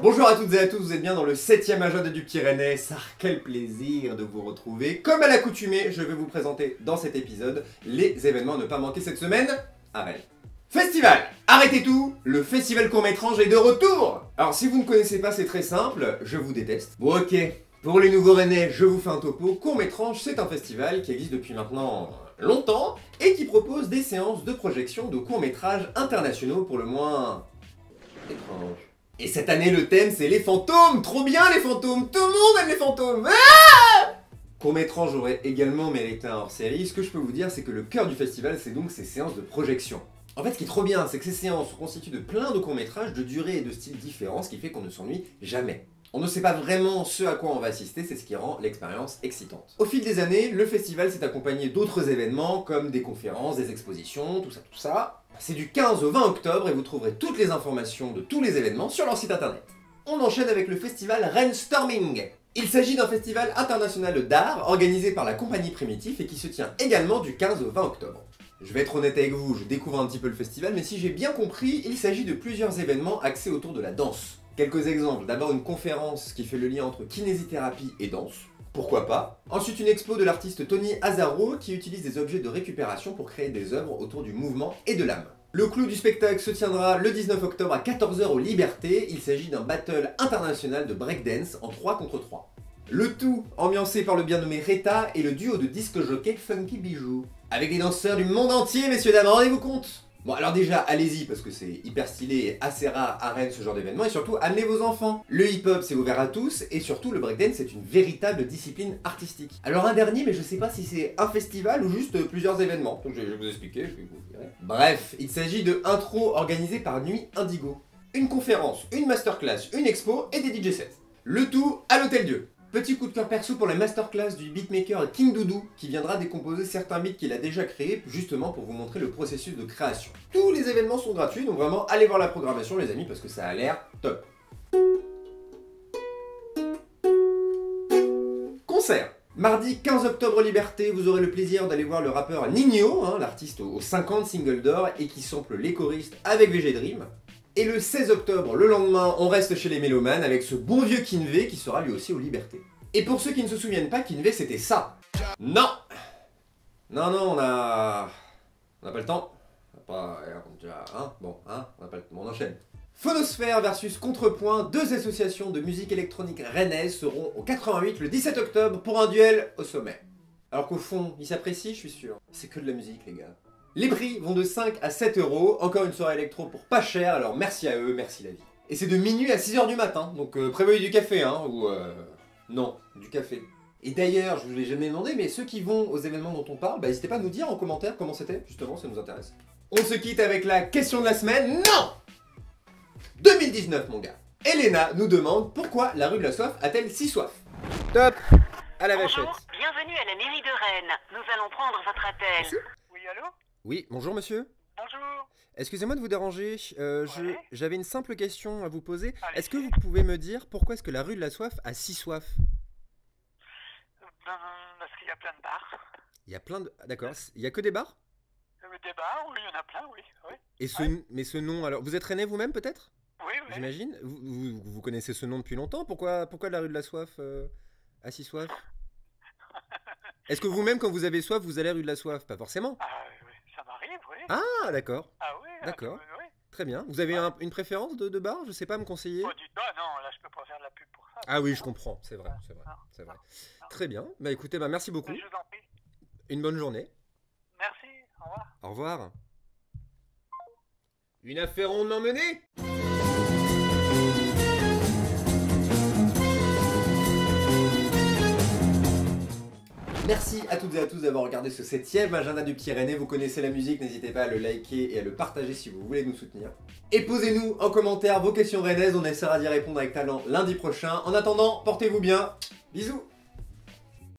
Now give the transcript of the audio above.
Bonjour à toutes et à tous, vous êtes bien dans le 7ème agenda du Pyrénées. Ça, quel plaisir de vous retrouver. Comme à l'accoutumée, je vais vous présenter dans cet épisode les événements à ne pas manquer cette semaine à Rennes. Festival! Arrêtez tout! Le festival court-métrage est de retour! Alors si vous ne connaissez pas, c'est très simple, je vous déteste. Bon ok, pour les nouveaux Rennais, je vous fais un topo. Court-métrage, c'est un festival qui existe depuis maintenant longtemps et qui propose des séances de projection de courts-métrages internationaux pour le moins étranges. Et cette année, le thème, c'est les fantômes. Trop bien, les fantômes. Tout le monde aime les fantômes. Court-métrage aurait également mérité un hors-série. Ce que je peux vous dire, c'est que le cœur du festival, c'est donc ces séances de projection. En fait, ce qui est trop bien, c'est que ces séances sont constituées de plein de courts-métrages de durée et de styles différents, ce qui fait qu'on ne s'ennuie jamais. On ne sait pas vraiment ce à quoi on va assister, c'est ce qui rend l'expérience excitante. Au fil des années, le festival s'est accompagné d'autres événements comme des conférences, des expositions, tout ça. C'est du 15 au 20 octobre et vous trouverez toutes les informations de tous les événements sur leur site internet. On enchaîne avec le festival Rennes Storming. Il s'agit d'un festival international d'art organisé par la compagnie Primitif et qui se tient également du 15 au 20 octobre. Je vais être honnête avec vous, je découvre un petit peu le festival, mais si j'ai bien compris, il s'agit de plusieurs événements axés autour de la danse. Quelques exemples, d'abord une conférence qui fait le lien entre kinésithérapie et danse, pourquoi pas. Ensuite une expo de l'artiste Tony Azaro qui utilise des objets de récupération pour créer des œuvres autour du mouvement et de l'âme. Le clou du spectacle se tiendra le 19 octobre à 14 h au Liberté, il s'agit d'un battle international de breakdance en 3 contre 3. Le tout ambiancé par le bien nommé Reta et le duo de disque jockey Funky Bijou. Avec des danseurs du monde entier, messieurs dames, rendez-vous compte! Bon alors déjà, allez-y parce que c'est hyper stylé et assez rare à Rennes ce genre d'événement et surtout amenez vos enfants. Le hip-hop c'est ouvert à tous et surtout le breakdance c'est une véritable discipline artistique. Alors un dernier mais je sais pas si c'est un festival ou juste plusieurs événements, donc je vais vous expliquer, je vais vous dire. Bref, il s'agit de intro organisé par Nuit Indigo. Une conférence, une masterclass, une expo et des DJ sets. Le tout à l'Hôtel Dieu. Petit coup de cœur perso pour la masterclass du beatmaker King Doudou qui viendra décomposer certains beats qu'il a déjà créés justement pour vous montrer le processus de création. Tous les événements sont gratuits donc vraiment allez voir la programmation les amis parce que ça a l'air top. Concert. Mardi 15 octobre Liberté, vous aurez le plaisir d'aller voir le rappeur Nino, l'artiste aux 50 singles d'or et qui sample les choristes avec VG Dream. Et le 16 octobre, le lendemain, on reste chez les mélomanes avec ce bon vieux Kinvé qui sera lui aussi aux Libertés. Et pour ceux qui ne se souviennent pas, Kinvé c'était ça. Non, on a pas le temps. On a pas... on enchaîne. Phonosphère versus Contrepoint, deux associations de musique électronique rennaises seront au 88 le 17 octobre pour un duel au sommet. Alors qu'au fond, ils s'apprécient, je suis sûr. C'est que de la musique les gars. Les prix vont de 5 à 7 €, encore une soirée électro pour pas cher, alors merci à eux, merci la vie. Et c'est de minuit à 6 h du matin, donc prévoyez du café, non, du café. Et d'ailleurs, je vous l'ai jamais demandé, mais ceux qui vont aux événements dont on parle, n'hésitez pas à nous dire en commentaire comment c'était, justement, ça nous intéresse. On se quitte avec la question de la semaine, non 2019 mon gars. Elena nous demande pourquoi la rue de la Soif a-t-elle si soif. Top. À la vachette. Bonjour, bienvenue à la mairie de Rennes. Nous allons prendre votre appel. Merci. Oui, allô? Oui, bonjour monsieur. Bonjour. Excusez-moi de vous déranger, Ouais. j'avais une simple question à vous poser. Allez-y. Est-ce que vous pouvez me dire pourquoi est-ce que la rue de la Soif a si soif? Parce qu'il y a plein de bars. Il y a plein de... D'accord, il y a que des bars? Des bars, oui, il y en a plein, oui. Et mais ce nom, alors, vous êtes rennais vous-même peut-être? Oui. J'imagine vous connaissez ce nom depuis longtemps, pourquoi la rue de la Soif a si soif? Est-ce que vous-même quand vous avez soif, vous allez à la rue de la Soif? Pas forcément. Ah oui, ça m'arrive, oui. Ah d'accord, Ah oui, d'accord. oui. Très bien. Vous avez une préférence de bar? Je sais pas, me conseiller? Oh, dites pas, non, là je peux pas faire de la pub pour ça. Ah oui, je comprends, c'est vrai. Non. Très bien, bah écoutez, merci beaucoup. Je vous en prie. Une bonne journée. Merci, au revoir. Au revoir. Une affaire rondement menée. Merci à toutes et à tous d'avoir regardé ce 7ème agenda du Pyrénées. Vous connaissez la musique, n'hésitez pas à le liker et à le partager si vous voulez nous soutenir. Et posez-nous en commentaire vos questions rennaises, on essaiera d'y répondre avec talent lundi prochain. En attendant, portez-vous bien. Bisous.